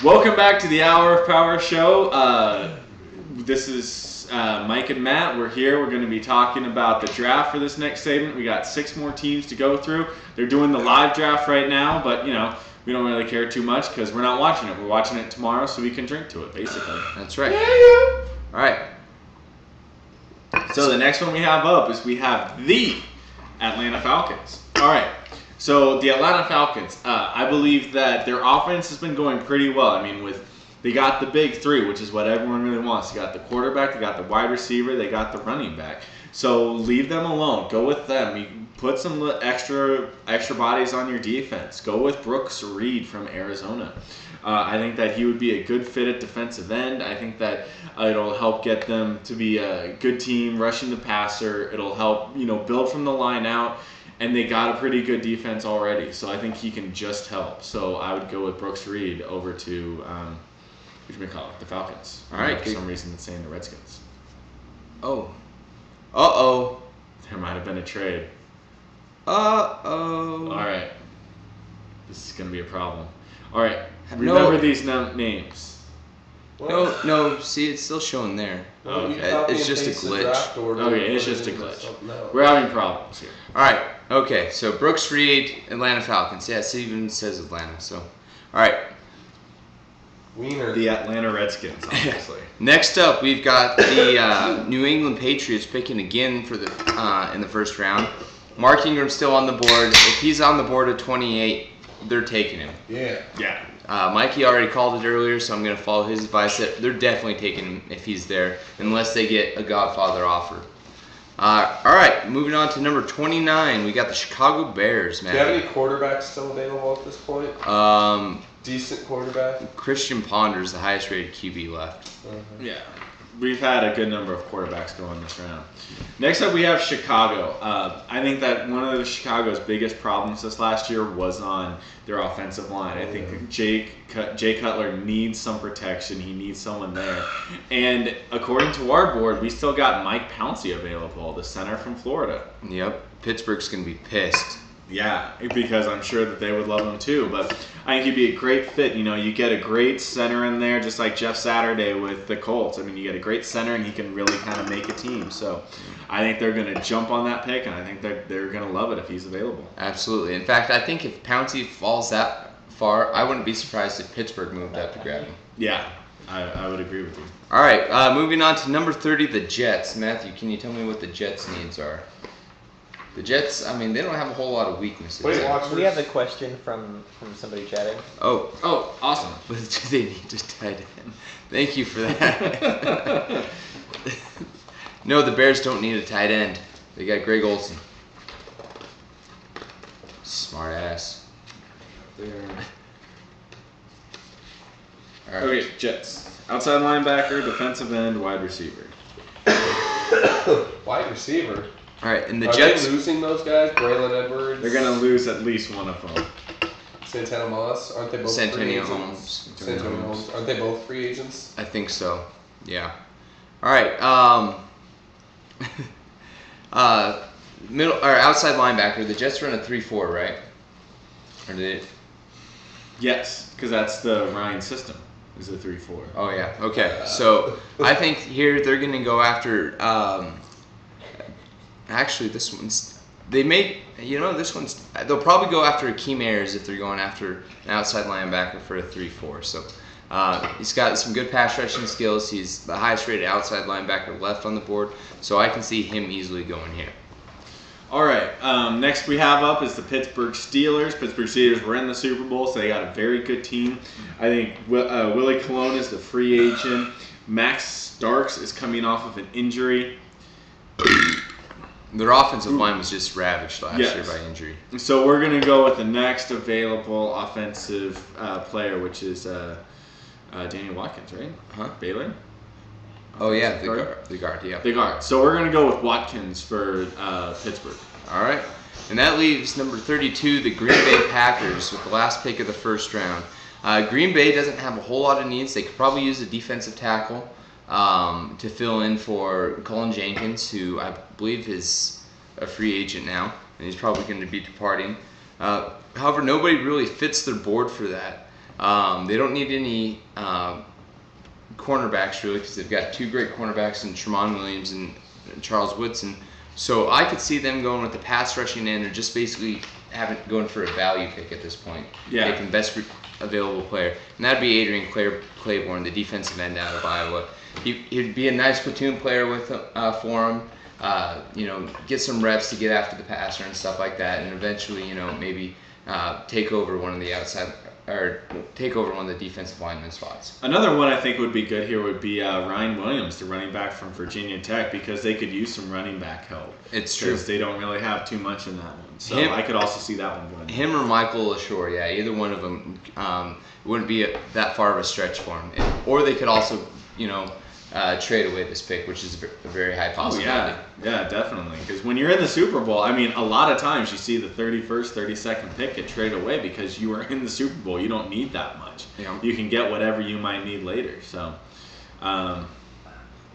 Welcome back to the Hour of Power show. This is Mike and Matt. We're here. We're going to be talking about the draft for this next segment. We got 6 more teams to go through. They're doing the live draft right now, but you know, we don't really care too much because we're not watching it. We're watching it tomorrow so we can drink to it, basically. That's right. Yeah. All right. So the next one we have up is we have the Atlanta Falcons. All right. So the Atlanta Falcons, I believe that their offense has been going pretty well. I mean, they got the big 3, which is what everyone really wants. They got the quarterback, they got the wide receiver, they got the running back. So leave them alone. Go with them. You put some extra bodies on your defense. Go with Brooks Reed from Arizona. I think that he would be a good fit at defensive end. I think that it'll help get them to be a good team, rushing the passer. It'll help, build from the line out. And they got a pretty good defense already, so I think he can just help. So I would go with Brooks Reed over to, the Falcons. All right. For some reason, it's saying the Redskins. Oh. Uh-oh. There might have been a trade. Uh-oh. All right. This is going to be a problem. All right. Remember these names. What? No. See, it's still showing there. Oh, okay. It's just a glitch. Okay, it's just a glitch. We're having problems here. All right. Okay, so Brooks Reed, Atlanta Falcons. Yeah, it even says Atlanta. So, all right. Wiener. The Atlanta Redskins, obviously. Next up, we've got the New England Patriots picking again for the in the first round. Mark Ingram's still on the board. If he's on the board at 28, they're taking him. Yeah. Yeah. Mikey already called it earlier, so I'm going to follow his advice. That they're definitely taking him if he's there, unless they get a Godfather offer. All right, moving on to number 29. We got the Chicago Bears, man. Do you have any quarterbacks still available at this point? Decent quarterback? Christian Ponder's the highest rated QB left. Yeah. We've had a good number of quarterbacks going this round. Next up, we have Chicago. I think that one of Chicago's biggest problems this last year was on their offensive line. I think Jay Cutler needs some protection. He needs someone there. And according to our board, we still got Mike Pouncey available, the center from Florida. Yep. Pittsburgh's going to be pissed. Yeah, because I'm sure that they would love him too. But I think he'd be a great fit. You get a great center in there, just like Jeff Saturday with the Colts. I mean, you get a great center, and he can really kind of make a team. So I think they're going to jump on that pick, and I think they're going to love it if he's available. Absolutely. In fact, I think if Pouncey falls that far, I wouldn't be surprised if Pittsburgh moved up to grab him. Yeah, I would agree with you. All right, moving on to number 30, the Jets. Matthew, can you tell me what the Jets' needs are? The Jets, I mean, they don't have a whole lot of weaknesses. Wait, we have a question from somebody chatting. Oh, awesome. But do they need a tight end? Thank you for that. No, the Bears don't need a tight end. They got Greg Olsen. Smart ass. All right. Okay, Jets. Outside linebacker, defensive end, wide receiver. Wide receiver? All right, and the Are Jets... they losing those guys? Braylon Edwards? They're going to lose at least one of them. Santana Moss? Aren't they both free Santonio agents? Holmes. Santonio Holmes. Aren't they both free agents? I think so. Yeah. All right. Middle or outside linebacker. The Jets run a 3-4, right? Or did it? Yes, because that's the Ryan system. Is a 3-4. Oh yeah. Okay. So I think here they're going to go after. Actually, this one's. This one's. They'll probably go after Akeem Ayers if they're going after an outside linebacker for a 3-4. So he's got some good pass rushing skills. He's the highest rated outside linebacker left on the board. So I can see him easily going here. All right. Next we have up is the Pittsburgh Steelers. Pittsburgh Steelers were in the Super Bowl, so they got a very good team. I think Willie Colon is the free agent. Max Starks is coming off of an injury. Their offensive line was just ravaged last year by injury. So we're going to go with the next available offensive player, which is Daniel Watkins, right? Huh? Baylor? Oh, yeah, the guard, yeah. The guard. So we're going to go with Watkins for Pittsburgh. All right. And that leaves number 32, the Green Bay Packers, with the last pick of the first round. Green Bay doesn't have a whole lot of needs. They could probably use a defensive tackle to fill in for Cullen Jenkins, who I believe is a free agent now, and he's probably going to be departing. However, nobody really fits their board for that. They don't need any cornerbacks really because they've got 2 great cornerbacks in Tramon Williams and Charles Woodson. So I could see them going with the pass rushing end or just basically going for a value pick at this point. Yeah. Taking best available player. And that'd be Adrian Claiborne, the defensive end out of Iowa. He'd be a nice platoon player for him. Get some reps to get after the passer and stuff like that, and eventually, maybe take over one of the outside or take over one of the defensive lineman spots. Another one I think would be good here would be Ryan Williams, the running back from Virginia Tech, because they could use some running back help. It's true. Because they don't really have too much in that one. So I could also see that one going. Him or Michael LaShore, yeah, either one of them wouldn't be that far of a stretch for him. Or they could also, trade away this pick, which is a very high possibility. Yeah, definitely. Because when you're in the Super Bowl, I mean, a lot of times you see the 31st, 32nd pick get traded away because you are in the Super Bowl. You don't need that much. Yeah. You can get whatever you might need later. So,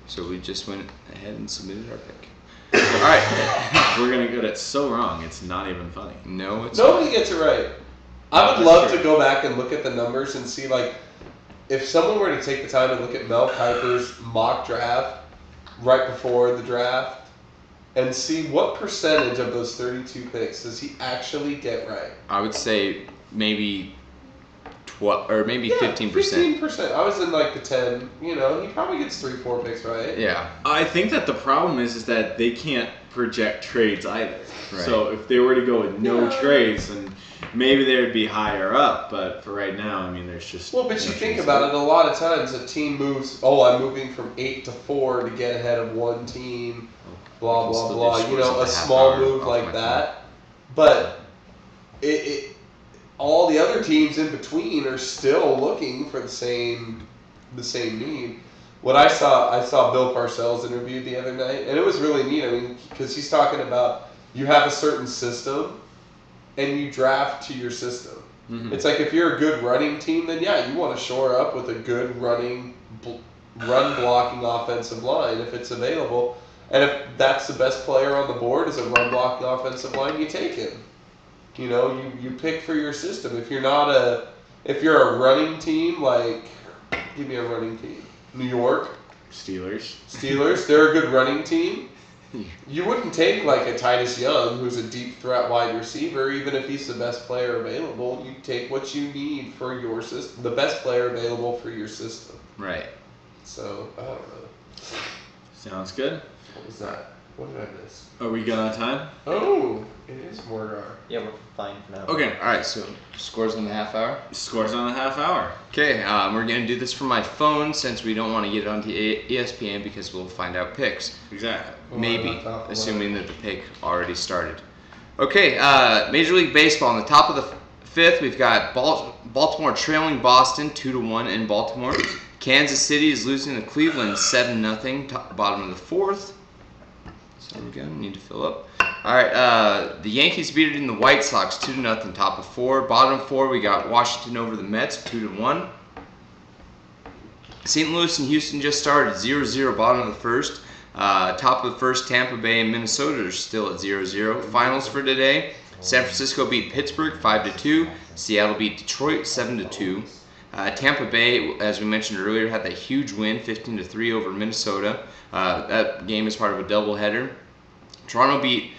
so we just went ahead and submitted our pick. All right, we're gonna get it so wrong. It's not even funny. No, it's nobody gets it right. I would love to go back and look at the numbers and see if someone were to take the time and look at Mel Kiper's mock draft right before the draft and see what percentage of those 32 picks does he actually get right. I would say maybe 12 or maybe 15%. 15%. I was in the 10. He probably gets 3-4 picks right. Yeah. I think that the problem is that they can't project trades either. Right. So if they were to go with no trades, then maybe they would be higher up. But for right now, I mean, there's just but you think about it. A lot of times, a team moves. Oh, I'm moving from 8 to 4 to get ahead of one team. Blah blah blah. A small move like that. But all the other teams in between are still looking for the same need. What I saw Bill Parcells interviewed the other night, and it was really neat. I mean, because he's talking about you have a certain system, and you draft to your system. Mm-hmm. It's like if you're a good running team, then yeah, you want to shore up with a good run blocking offensive line if it's available. And if that's the best player on the board is a run blocking offensive line, you take him. You pick for your system. If you're a running team, give me a running team. New York Steelers, they're a good running team. You wouldn't take a Titus Young, who's a deep threat wide receiver, even if he's the best player available. You take what you need for your system, the best player available for your system. Right. So, I don't know. Sounds good. What was that? What did I miss? Are we good on time? Oh, it is more. Yeah, we're fine for now. Okay. All right. So scores on the half hour. Scores on the half hour. Okay. We're gonna do this from my phone since we don't want to get it onto ESPN because we'll find out picks. Exactly. Maybe, assuming that the pick already started. Okay. Major League Baseball. On the top of the fifth, we've got Baltimore trailing Boston 2-1 in Baltimore. Kansas City is losing to Cleveland 7-0. Bottom of the fourth. So we need to fill up. All right, the Yankees beating the White Sox 2-0. Top of four. Bottom four, we got Washington over the Mets 2-1. St. Louis and Houston just started 0-0. Bottom of the first. Top of the first, Tampa Bay and Minnesota are still at 0-0. Finals for today: San Francisco beat Pittsburgh 5-2. Seattle beat Detroit 7-2. Tampa Bay, as we mentioned earlier, had that huge win, 15-3 over Minnesota. That game is part of a doubleheader. Toronto beat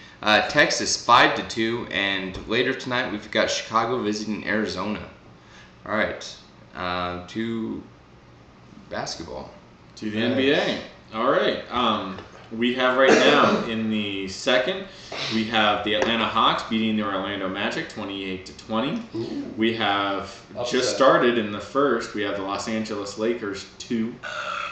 Texas 5-2, and later tonight we've got Chicago visiting Arizona. All right, to basketball. To the NBA. All right. We have right now in the second, we have the Atlanta Hawks beating the Orlando Magic 28-20. Ooh. We have just started in the first, we have the Los Angeles Lakers 2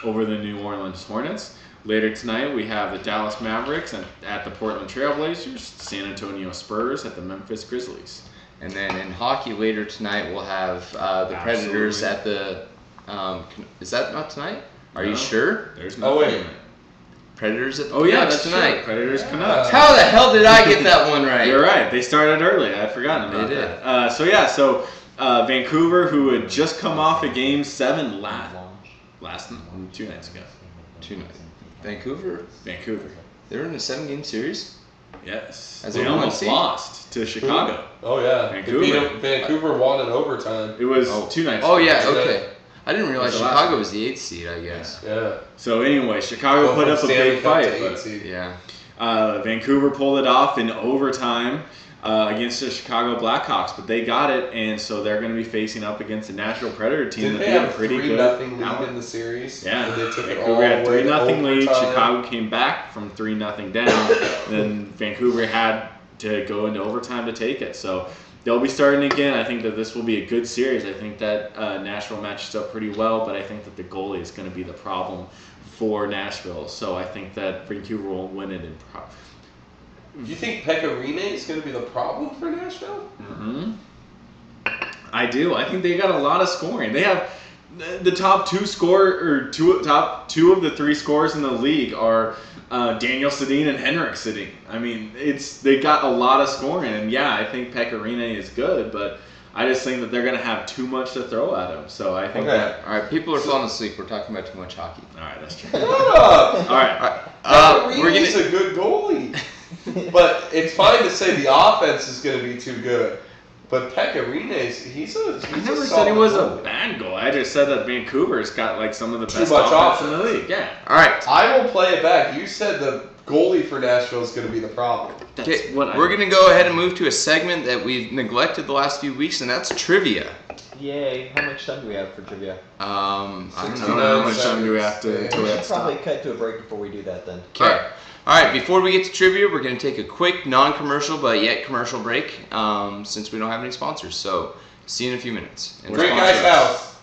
over the New Orleans Hornets. Later tonight, we have the Dallas Mavericks at the Portland Trailblazers, San Antonio Spurs at the Memphis Grizzlies. And then in hockey later tonight, we'll have the Predators at the. Is that not tonight? Are you sure? There's nothing. Oh wait. Predators at the Canucks tonight. True. Predators Canucks. How the hell did I get that one right? You're right. They started early. I'd forgotten about that. So Vancouver, who had just come off a Game 7 2 nights ago. 2 nights. Vancouver? Vancouver. They were in a 7-game series? Yes. As They a one almost seed? lost to Chicago. Oh yeah, Vancouver. Vancouver won in overtime. It was 2 nights Oh ago. yeah, okay. I didn't realize That's a lot. Chicago was the 8th seed, I guess. Yeah. So anyway, Chicago put up a big fight. But, Yeah. Vancouver pulled it off in overtime against the Chicago Blackhawks, but they got it, and so they're going to be facing up against the Nashville Predator team. Did that they beat have a 3-0 lead in the series? Yeah, And they took it Vancouver all had the way to 3-0 lead. overtime? Chicago came back from 3-0 down. Then Vancouver had to go into overtime to take it. So they'll be starting again. I think that this will be a good series. I think that Nashville matches up pretty well, but I think that the goalie is going to be the problem for Nashville. So I think that Vancouver will win it in. You think Pekka Rinne is going to be the problem for Nashville? Mm-hmm. I do. I think they got a lot of scoring. They have the top top two of the 3 scorers in the league are Daniel Sedin and Henrik Sedin. I mean, they got a lot of scoring, and yeah, I think Pekka Rinne is good, but I just think that they're going to have too much to throw at him. So I think that. All right, people are falling asleep. We're talking about too much hockey. All right, that's true. Shut up! All right. Pekka We're Rinne's gonna. a good goalie. But it's fine to say the offense is going to be too good. But Pekka Rinne's, he's a I never a said he solid was a goalie. bad goal. I just said that Vancouver's got like some of the Too best much offense in the league. Yeah. All right. I will play it back. You said the goalie for Nashville is going to be the problem. Okay, we're going to go ahead and move to a segment that we've neglected the last few weeks, and that's trivia. Yay! How much time do we have for trivia? I don't 69 know. How much time do we have to? seconds. till we We have should to probably stop? cut to a break before we do that then. Okay. All right, before we get to trivia, we're going to take a quick non-commercial but yet commercial break since we don't have any sponsors. So, see you in a few minutes. And Great Guy's sponsors. House.